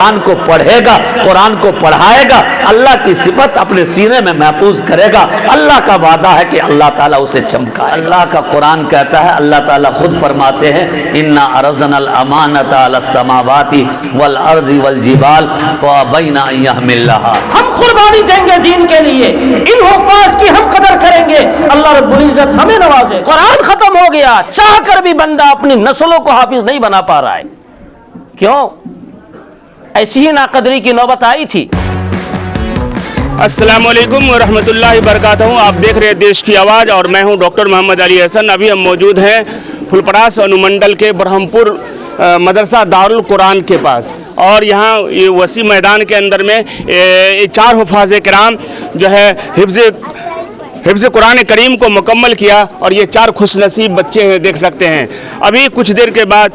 قرآن کو پڑھے گا، قرآن کو پڑھائے گا، اللہ کی صفت اپنے سینے میں محفوظ کرے گا، اللہ کا وعدہ ہے کہ اللہ تعالیٰ اسے چمکائے۔ اللہ کا قرآن کہتا ہے، اللہ تعالیٰ خود فرماتے ہیں اِنَّا عَرَضْنَا الْأَمَانَةَ عَلَى السَّمَاوَاتِ وَالْأَرْضِ وَالْجِبَالِ فَأَبَيْنَ أَن يَحْمِلْنَهَا۔ ہم قربانی دیں گے دین کے لیے، ان حفاظ کی ہم قدر کریں گے، اللہ رب العزت ہمیں نوازے۔ قرآن ختم ہو گیا، چاہ کر بھی بندہ اپنی نسلوں کو حافظ نہیں بنا پا رہا ہے۔ کیوں؟ ایسی ہی ناقدری کی نوبت آئی تھی۔ السلام علیکم ورحمۃ اللہ وبرکاتہ، آپ دیکھ رہے ہیں دیش کی آواز اور میں ہوں ڈاکٹر محمد علی حسن۔ ابھی ہم موجود ہیں پھلپراس انومنڈل کے برہمپور مدرسہ دارالقرآن کے پاس، اور یہاں یہ وسیع میدان کے اندر میں چار حفاظ کرام جو ہے حفظ قرآن کریم کو مکمل کیا، اور یہ چار خوش نصیب بچے ہیں، دیکھ سکتے ہیں۔ ابھی کچھ دیر کے بعد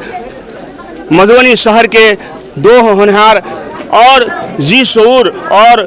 مدھوبنی شہر کے دو ہونہار اور ذی شعور اور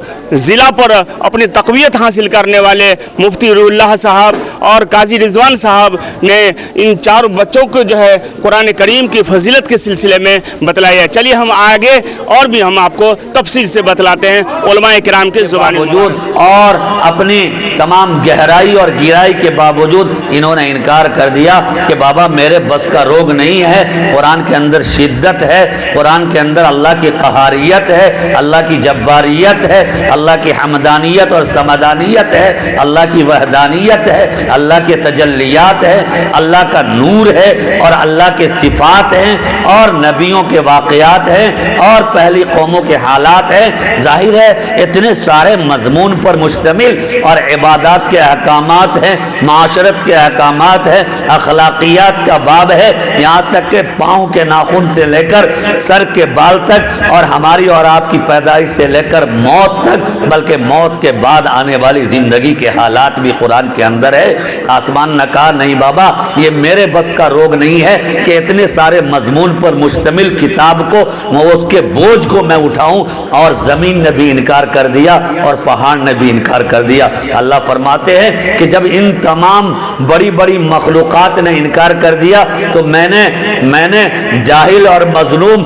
ضلع پر اپنی تقویت حاصل کرنے والے مفتی روح اللہ صاحب اور قاضی رضوان صاحب نے ان چار بچوں کو جو ہے قرآن کریم کی فضیلت کے سلسلے میں بتلایا ہے۔ چلیے ہم آگے اور بھی ہم آپ کو تفصیل سے بتلاتے ہیں علماء کرام کے زبان باوجود اور اپنی تمام گہرائی اور گہرائی کے باوجود انہوں نے انکار کر دیا کہ بابا میرے بس کا روگ نہیں ہے۔ قرآن کے اندر شدت ہے، قرآن کے اندر اللہ کی قہاریت ہے، اللہ کی جباریت ہے، اللہ کی حمدانیت اور سمدانیت ہے، اللہ کی وحدانیت ہے، اللہ کے تجلیات ہے، اللہ کا نور ہے، اور اللہ کے صفات ہیں، اور نبیوں کے واقعات ہیں، اور پہلی قوموں کے حالات ہیں۔ ظاہر ہے اتنے سارے مضمون پر مشتمل، اور عبادات کے احکامات ہیں، معاشرت کے احکامات ہیں، اخلاقیات کا باب ہے، یہاں تک کہ پاؤں کے ناخن سے لے کر سر کے بال تک، اور ہماری اور آپ کی پیدائش سے لے کر موت تک، بلکہ موت کے بعد آنے والی زندگی کے حالات بھی قرآن کے اندر ہے۔ آسمان نے کہا نہیں بابا، یہ میرے بس کا روگ نہیں ہے کہ اتنے سارے مضمون پر مشتمل کتاب کو، اس کے بوجھ کو میں اٹھاؤں، اور زمین نے بھی انکار کر دیا اور پہاڑ نے بھی انکار کر دیا۔ اللہ فرماتے ہیں کہ جب ان تمام بڑی بڑی مخلوقات نے انکار کر دیا تو میں نے جاہل اور مظلوم،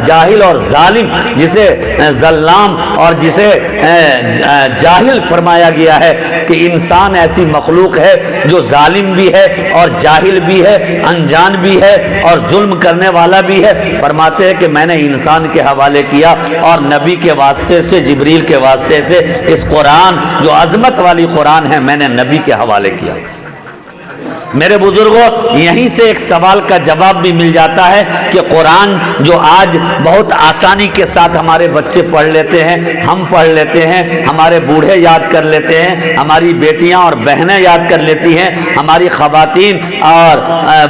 جاہل اور ظالم، جسے ظلام اور جسے جاہل فرمایا گیا ہے، کہ انسان ایسی مخلوق ہے جو ظالم بھی ہے اور جاہل بھی ہے، انجان بھی ہے اور ظلم کرنے والا بھی ہے۔ فرماتے ہیں کہ میں نے انسان کے حوالے کیا، اور نبی کے واسطے سے، جبریل کے واسطے سے اس قرآن جو عظمت والی قرآن ہے میں نے نبی کے حوالے کیا۔ میرے بزرگوں، یہیں سے ایک سوال کا جواب بھی مل جاتا ہے کہ قرآن جو آج بہت آسانی کے ساتھ ہمارے بچے پڑھ لیتے ہیں، ہم پڑھ لیتے ہیں، ہمارے بوڑھے یاد کر لیتے ہیں، ہماری بیٹیاں اور بہنیں یاد کر لیتی ہیں، ہماری خواتین اور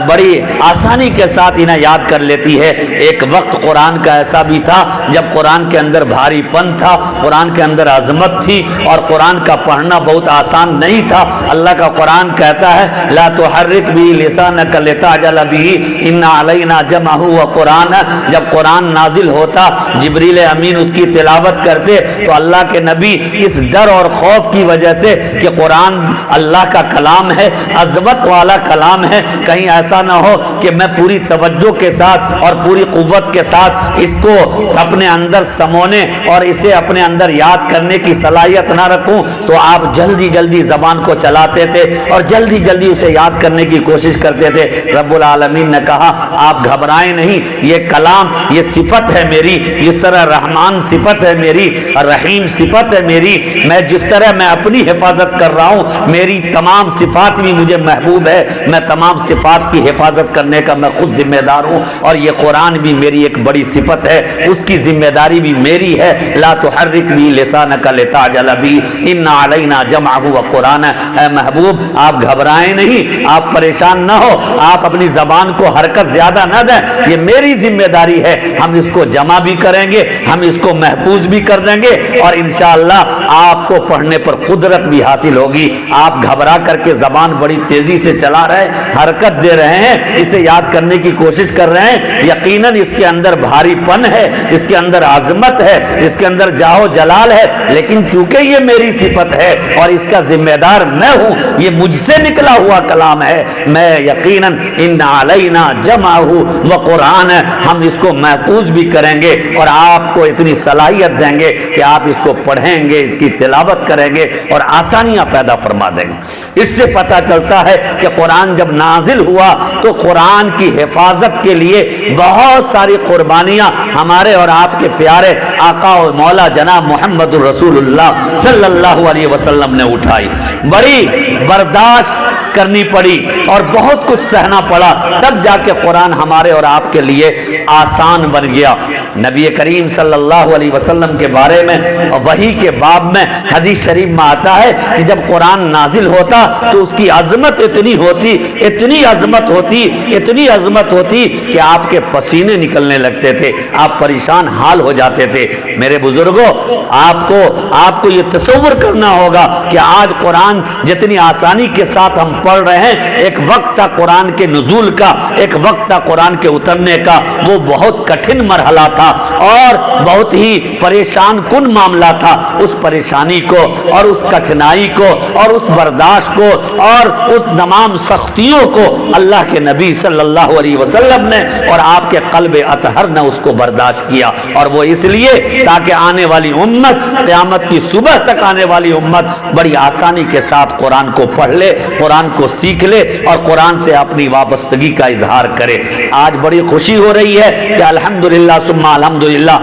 بڑی آسانی کے ساتھ انہیں یاد کر لیتی ہے۔ ایک وقت قرآن کا ایسا بھی تھا جب قرآن کے اندر بھاری پن تھا، قرآن کے اندر عظمت تھی، اور قرآن کا پڑھنا بہت آسان نہیں تھا۔ اللہ کا قرآن کہتا ہے لا تحرک بھی لسانک لتعجل بھی ان علینا جمعہ وقرآن۔ جب قرآن نازل ہوتا، جبریل امین اس کی تلاوت کرتے، تو اللہ کے نبی اس ڈر اور خوف کی وجہ سے کہ قرآن اللہ کا کلام ہے، عظمت والا کلام ہے، کہیں ایسا نہ ہو کہ میں پوری توجہ کے ساتھ اور پوری قوت کے ساتھ اس کو اپنے اندر سمونے اور اسے اپنے اندر یاد کرنے کی صلاحیت نہ رکھوں، تو آپ جلدی جلدی زبان کو چلاتے تھے اور جلدی جلدی اسے یاد کرنے کی کوشش کرتے تھے۔ رب العالمین نے کہا آپ گھبرائیں نہیں، یہ کلام، یہ صفت ہے میری، جس طرح رحمان صفت ہے میری، رحیم صفت ہے میری، میں جس طرح میں اپنی حفاظت کر رہا ہوں، میری تمام صفات بھی مجھے محبوب ہے، میں تمام صفات کی حفاظت کرنے کا میں خود ذمہ دار ہوں، اور یہ قرآن بھی میری ایک بڑی صفت ہے، اس کی ذمہ داری بھی میری ہے۔ لا تحرک بھی لسانک لتعجل بھی ان علینا جمعہ وقرآن۔ اے محبوب آپ گھبرائیں نہیں، آپ پریشان نہ ہو، آپ اپنی زبان کو حرکت زیادہ نہ دیں، یہ میری ذمہ داری ہے، ہم اس کو جمع بھی کریں گے، ہم اس کو محفوظ بھی کر دیں گے، اور انشاءاللہ آپ کو پڑھنے پر قدرت بھی حاصل ہوگی۔ آپ گھبرا کر کے زبان بڑی تیزی سے چلا رہے ہیں، حرکت دے رہے ہیں، اسے یاد کرنے کی کوشش کر رہے ہیں، یقیناً اس کے اندر بھاری پن ہے، اس کے اندر عظمت ہے، اس کے اندر جاہ جلال ہے، لیکن چونکہ یہ میری صفت ہے اور اس کا ذمہ دار میں ہوں، یہ مجھ سے نکلا ہوا کلام کلام ہے، میں یقیناً ان علینا جمعہ و قرآن، ہم اس کو محفوظ بھی کریں گے اور آپ کو اتنی صلاحیت دیں گے کہ آپ اس کو پڑھیں گے، اس کی تلاوت کریں گے اور آسانیاں پیدا فرما دیں گے۔ اس سے پتہ چلتا ہے کہ قرآن جب نازل ہوا تو قرآن کی حفاظت کے لیے بہت ساری قربانیاں ہمارے اور آپ کے پیارے آقا و مولا جناب محمد الرسول اللہ صلی اللہ علیہ وسلم نے اٹھائی، بڑی برداشت کرنی پڑی اور بہت کچھ سہنا پڑا، تب جا کے قرآن ہمارے اور آپ کے لیے آسان بن گیا۔ نبی کریم صلی اللہ علیہ وسلم کے بارے میں وحی کے باب میں حدیث شریف میں آتا ہے کہ جب قرآن نازل ہوتا تو اس کی عظمت اتنی ہوتی، اتنی عظمت ہوتی، اتنی عظمت ہوتی کہ آپ کے پسینے نکلنے لگتے تھے، آپ پریشان حال ہو جاتے تھے۔ میرے بزرگوں، آپ کو یہ تصور کرنا ہوگا کہ آج قرآن جتنی آسانی کے ساتھ ہم پڑھ رہے ہیں، ایک وقت تھا قرآن کے نزول کا، ایک وقت تھا قرآن کے اترنے کا، وہ بہت کٹھن مرحلہ تھا اور بہت ہی پریشان کن معاملہ تھا۔ اس پریشانی کو اور اس کٹھنائی کو اور اس برداشت کو اور اس تمام سختیوں کو اللہ کے نبی صلی اللہ علیہ وسلم نے اور آپ کے قلب اطہر نے اس کو برداشت کیا، اور وہ اس لیے تاکہ آنے والی امت، قیامت کی صبح تک آنے والی امت بڑی آسانی کے ساتھ قرآن کو پڑھ لے، قرآن کو سیکھ لے اور قرآن سے اپنی وابستگی کا اظہار کرے۔ آج بڑی خوشی ہو رہی ہے کہ الحمدللہ ثم الحمدللہ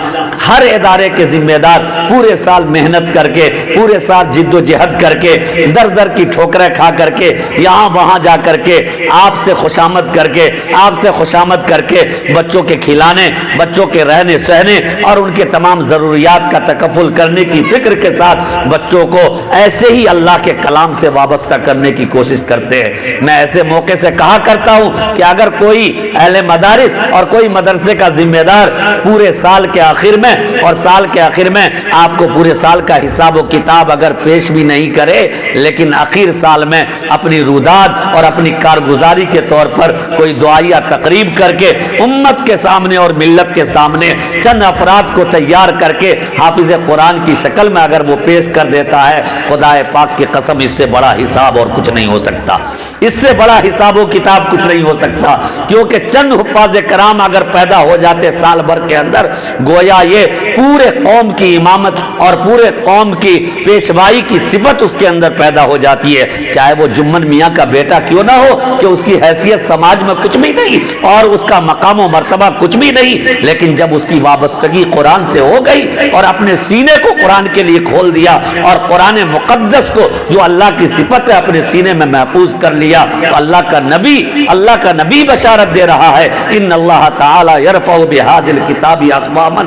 ہر ادارے کے ذمہ دار پورے سال محنت کر کے، پورے سال جد و جہد کر کے، در در کی ٹھوکریں کھا کر کے، یہاں وہاں جا کر کے، آپ سے خوشامد کر کے بچوں کے کھلانے، بچوں کے رہنے سہنے اور ان کے تمام ضروریات کا تکفل کرنے کی فکر کے ساتھ بچوں کو ایسے ہی اللہ کے کلام سے وابستہ کرنے کی کوشش کرتے ہیں۔ میں ایسے موقع سے کہا کرتا ہوں کہ اگر کوئی اہل مدارس اور کوئی مدرسے کا ذمہ دار پورے سال کے آخر میں اور سال کے آخر میں آپ کو پورے سال کا حساب و کتاب اگر پیش بھی نہیں کرے، لیکن آخر سال میں اپنی روداد اور اپنی کارگزاری کے طور پر کوئی دعائیہ تقریب کر کے امت کے سامنے اور ملت کے سامنے چند افراد کو تیار کر کے حافظ قرآن کی شکل میں اگر وہ پیش کر دیتا ہے، خدا پاک کی قسم اس سے بڑا حساب اور کچھ نہیں ہو سکتا، اس سے بڑا حساب و کتاب کچھ نہیں ہو سکتا، کیونکہ چند حفاظ کرام اگر پیدا ہو جاتے سال بھر کے اندر، گویا یہ پورے قوم کی امامت اور پورے قوم کی پیشوائی کی صفت اس کے اندر پیدا ہو جاتی ہے، چاہے وہ جمن میاں کا بیٹا کیوں نہ ہو، کہ اس کی حیثیت سماج میں کچھ بھی نہیں اور اس کا مقام و مرتبہ کچھ بھی نہیں، لیکن جب اس کی وابستگی قرآن سے ہو گئی اور اپنے سینے کو قرآن کے لیے کھول دیا اور قرآن مقدس کو جو اللہ کی صفت ہے اپنے سینے میں محفوظ کر لیا، تو اللہ کا نبی بشارت دے رہا ہے، ان اللہ تعالی یرفع بہذا الکتاب اقواما